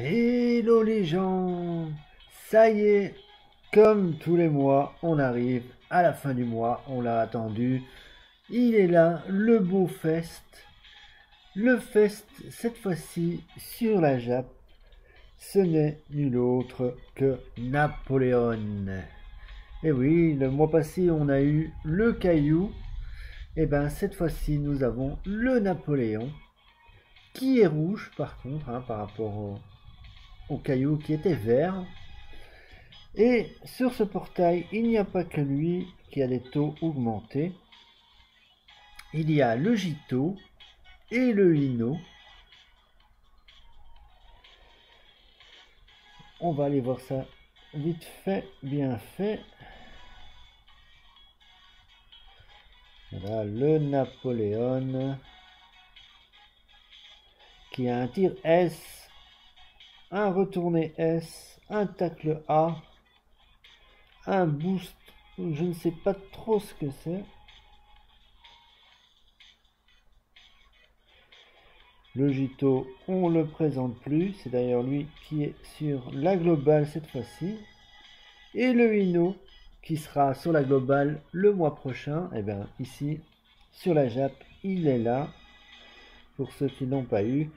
Hello les gens! Ça y est, comme tous les mois, on arrive à la fin du mois, on l'a attendu. Il est là, le beau fest. Le fest, cette fois-ci, sur la Jap, ce n'est nul autre que Napoléon. Et oui, le mois passé, on a eu le Caillou. Et ben cette fois-ci, nous avons le Napoléon, qui est rouge par contre, hein, par rapport au Caillou qui était vert. Et sur ce portail, il n'y a pas que lui qui a des taux augmentés. Il y a le Gito et le Hino. On va aller voir ça vite fait, bien fait. Voilà le Napoléon qui a un tir S, un retourné S, un tacle A, un boost, je ne sais pas trop ce que c'est. Le Gito, on le présente plus, c'est d'ailleurs lui qui est sur la globale cette fois-ci. Et le Hino, qui sera sur la globale le mois prochain, et bien ici, sur la Jap, il est là, pour ceux qui n'ont pas eu.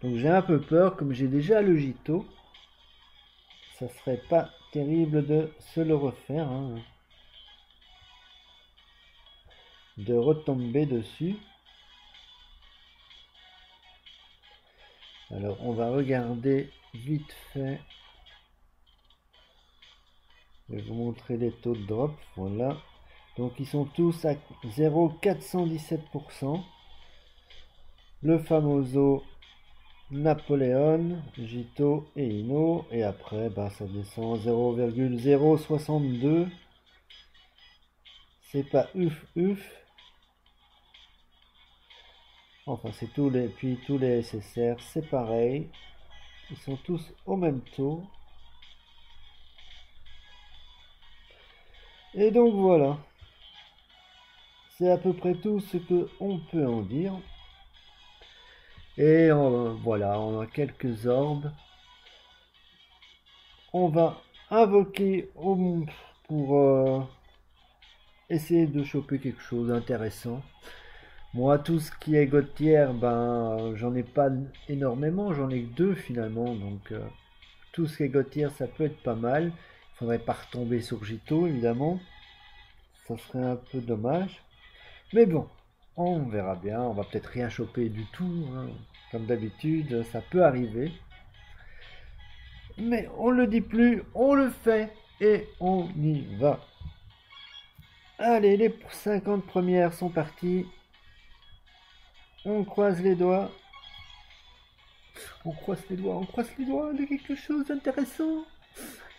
Donc j'ai un peu peur, comme j'ai déjà le Gito, ça serait pas terrible de se le refaire, hein, de retomber dessus. Alors on va regarder vite fait. Je vais vous montrer les taux de drop. Voilà. Donc ils sont tous à 0,417%. Le Famoso, Napoléon, Gito et Hino. Et après, bah, ça descend 0,062. C'est pas uf. Enfin, c'est tous les, puis tous les SSR, c'est pareil. Ils sont tous au même taux. Et donc voilà. C'est à peu près tout ce que on peut en dire. Et voilà, on a quelques orbes. On va invoquer au monde pour essayer de choper quelque chose d'intéressant. Moi, tout ce qui est God tier, ben, j'en ai pas énormément, j'en ai que deux finalement. Donc, tout ce qui est God tier, ça peut être pas mal. Il faudrait pas retomber sur Gito, évidemment. Ça serait un peu dommage. Mais bon, on verra bien. On va peut-être rien choper du tout, hein. Comme d'habitude, ça peut arriver. Mais on le dit plus, on le fait et on y va. Allez, les 50 premières sont parties. On croise les doigts. On croise les doigts, on croise les doigts de quelque chose d'intéressant.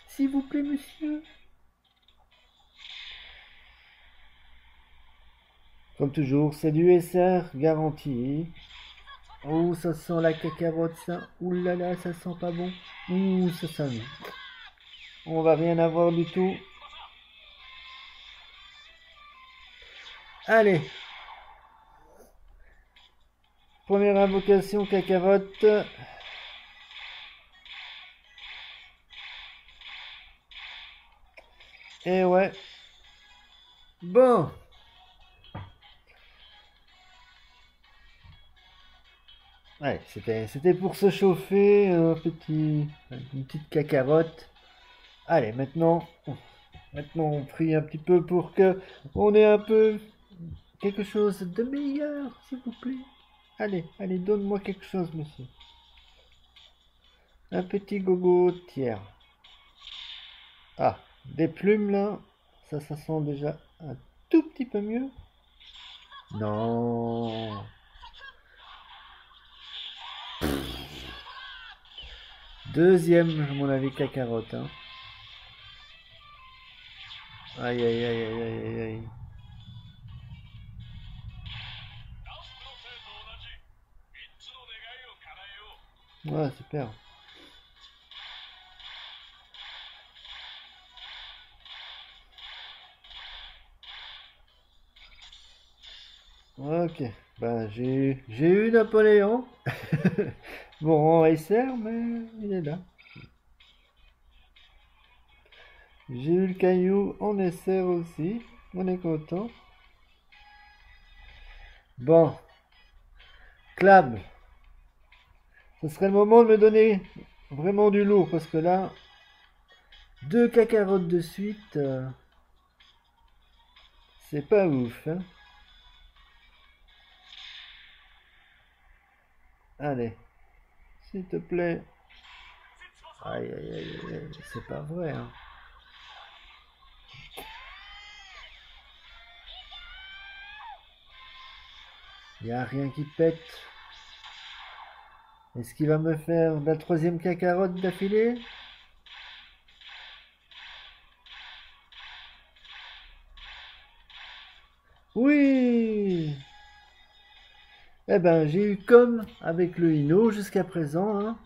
S'il vous plaît, monsieur. Comme toujours, c'est du SR garanti. Oh, ça sent la cacarotte, ça. Ouh là là, ça sent pas bon. Ouh, ça sent. On va rien avoir du tout. Allez. Première invocation cacarotte. Et ouais. Bon. Ouais, c'était pour se chauffer, une petite cacarotte. Allez, maintenant on prie un petit peu pour que on ait un peu quelque chose de meilleur, s'il vous plaît. Allez, donne-moi quelque chose, monsieur. Un petit gogo tiers. Ah, des plumes là, ça sent déjà un tout petit peu mieux. Non. Deuxième, à mon avis, cacarotte, hein. Aïe. Ouais, super. Ok, ben j'ai eu Napoléon. Bon, en SR, mais il est là. J'ai eu le caillou en SR aussi. On est content. Bon, Clab, ce serait le moment de me donner vraiment du lourd parce que là, deux cacarottes de suite, c'est pas ouf, hein. Allez, s'il te plaît. Aïe, aïe, aïe, aïe, c'est pas vrai, hein. Y a rien qui pète. Est-ce qu'il va me faire la troisième cacarotte d'affilée? Oui! Eh ben, j'ai eu comme avec le Hino jusqu'à présent, hein.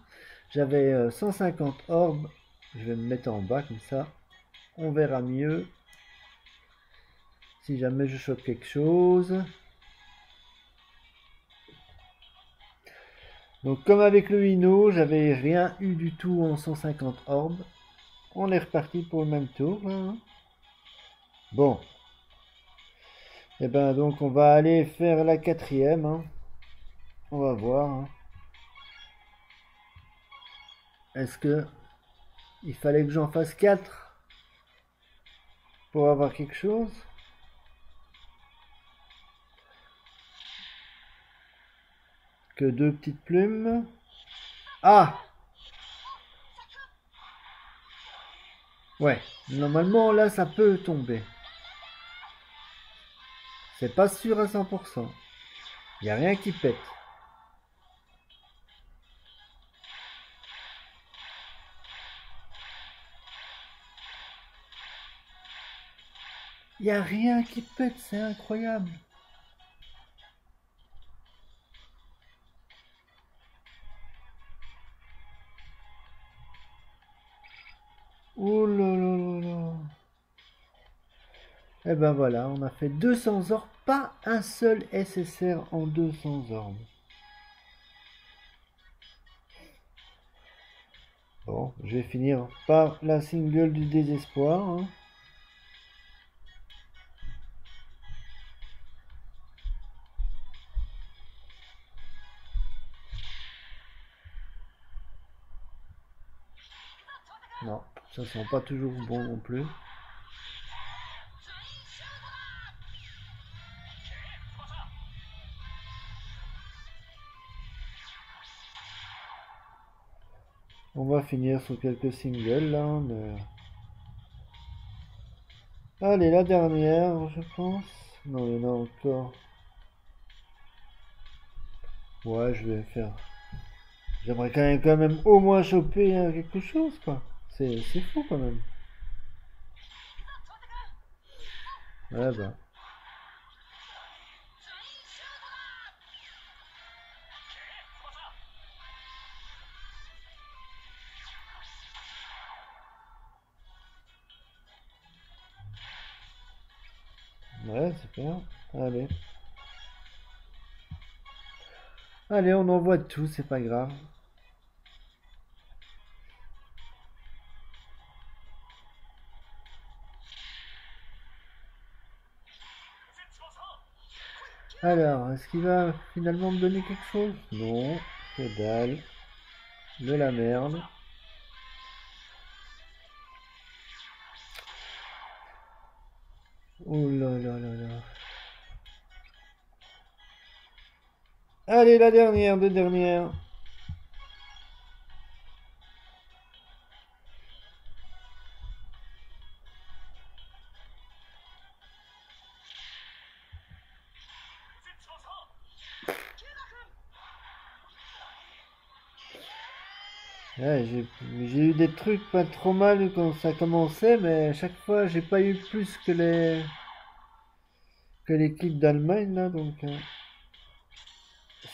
J'avais 150 orbes. Je vais me mettre en bas comme ça. On verra mieux. Si jamais je chope quelque chose. Donc comme avec le Hino, j'avais rien eu du tout en 150 orbes. On est reparti pour le même tour, hein. Bon. Et ben donc on va aller faire la quatrième, hein. On va voir, hein. Est-ce que il fallait que j'en fasse 4 pour avoir quelque chose? Que deux petites plumes. Ah! Ouais, normalement là ça peut tomber. C'est pas sûr à 100%. Y a rien qui pète. Y a rien qui pète, c'est incroyable. Oh là là là là. Et ben voilà, on a fait 200 orbes, pas un seul SSR en 200 orbes. Bon, je vais finir par la single du désespoir, hein. Non, ça sent pas toujours bon non plus. On va finir sur quelques singles là, mais... Allez, la dernière, je pense. Non, il y en a encore. Ouais, je vais faire. J'aimerais quand même au moins choper quelque chose, quoi. C'est fou quand même. Ouais, bah. Ouais, super. Allez. Allez, on envoie tout, c'est pas grave. Alors, est-ce qu'il va finalement me donner quelque chose? Non, que dalle. De la merde. Oh là là là là. Allez, la dernière, deux dernières. Ouais, j'ai eu des trucs pas trop mal quand ça commençait, mais à chaque fois j'ai pas eu plus que l'équipe d'Allemagne là, donc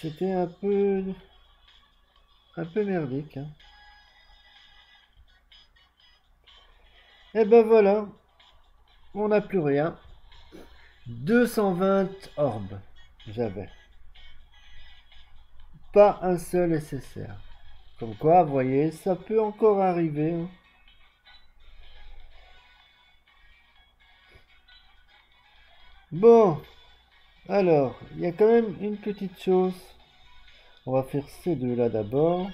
c'était un peu merdique, hein. Et ben voilà, on n'a plus rien. 220 orbes. j'avais pas un seul SSR. Comme quoi, vous voyez, ça peut encore arriver, hein. Bon, alors, il y a quand même une petite chose. On va faire ces deux-là d'abord.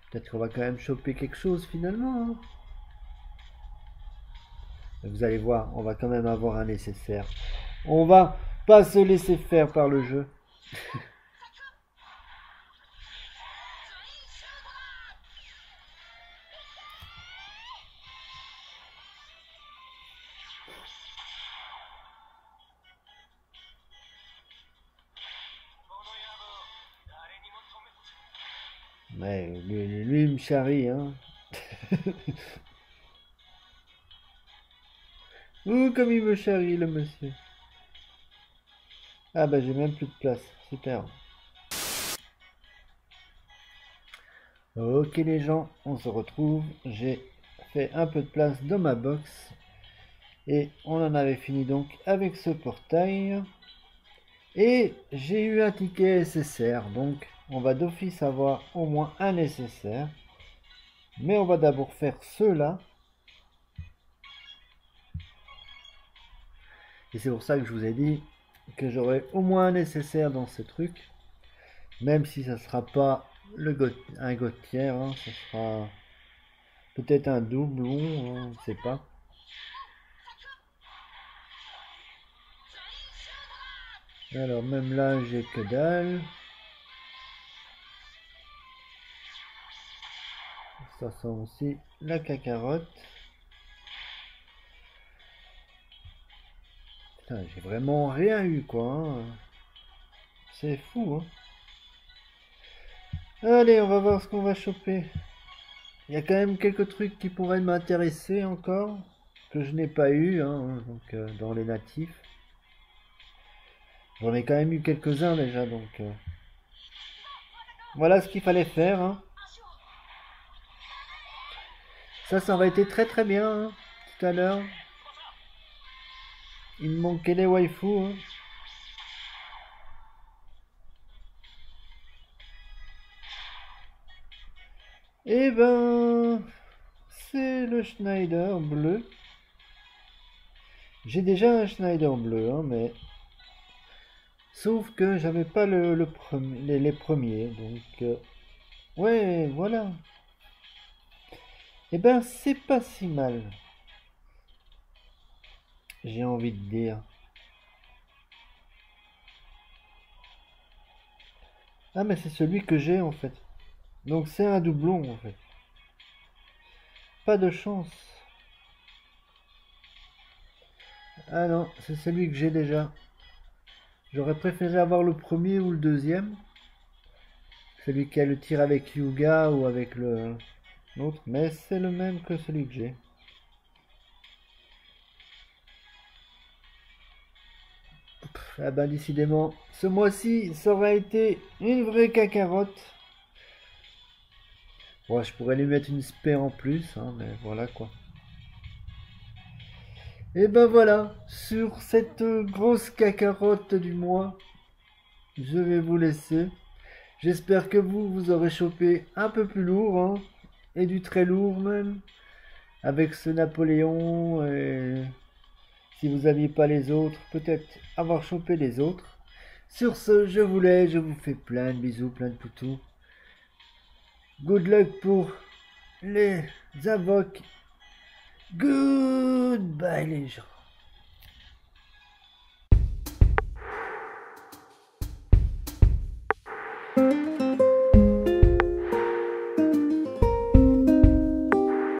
Peut-être qu'on va quand même choper quelque chose finalement, hein. Vous allez voir, on va quand même avoir un nécessaire. On va pas se laisser faire par le jeu. Mais lui, il me charrie, hein. Ouh, comme il me charrie, le monsieur. Ah bah j'ai même plus de place. Super. Ok les gens, on se retrouve. J'ai fait un peu de place dans ma box. Et on en avait fini donc avec ce portail. Et j'ai eu un ticket SSR. Donc on va d'office avoir au moins un nécessaire. Mais on va d'abord faire ceux-là. Et c'est pour ça que je vous ai dit que j'aurai au moins un nécessaire dans ce truc. Même si ça sera pas un Gauthier, hein, ça sera peut-être un doublon, hein, on ne sait pas. Alors même là j'ai que dalle. Ça sent aussi la cacarotte. Putain, j'ai vraiment rien eu quoi, hein. C'est fou, hein. Allez, on va voir ce qu'on va choper. Il y a quand même quelques trucs qui pourraient m'intéresser encore, que je n'ai pas eu, hein, donc, dans les natifs. J'en ai quand même eu quelques-uns déjà, donc voilà ce qu'il fallait faire, hein. Ça aurait été très très bien, hein, tout à l'heure. Il me manquait les waifus, hein. Eh ben, c'est le Schneider bleu. J'ai déjà un Schneider bleu, hein, mais sauf que j'avais pas les premiers, donc ouais, voilà. Eh ben, c'est pas si mal. J'ai envie de dire. Ah, mais c'est celui que j'ai en fait. Donc c'est un doublon en fait. Pas de chance. Ah non, c'est celui que j'ai déjà. J'aurais préféré avoir le premier ou le deuxième. Celui qui a le tir avec Yuga ou avec l'autre. Mais c'est le même que celui que j'ai. Ah ben décidément, ce mois-ci, ça aurait été une vraie cacarotte. Bon, je pourrais lui mettre une spé en plus, hein, mais voilà quoi. Et ben voilà, sur cette grosse cacarotte du mois, je vais vous laisser. J'espère que vous aurez chopé un peu plus lourd, hein, et du très lourd même, avec ce Napoléon, et si vous n'aviez pas les autres, peut-être avoir chopé les autres. Sur ce, je vous laisse, je vous fais plein de bisous, plein de toutous. Good luck pour les invoques. Goodbye les gens.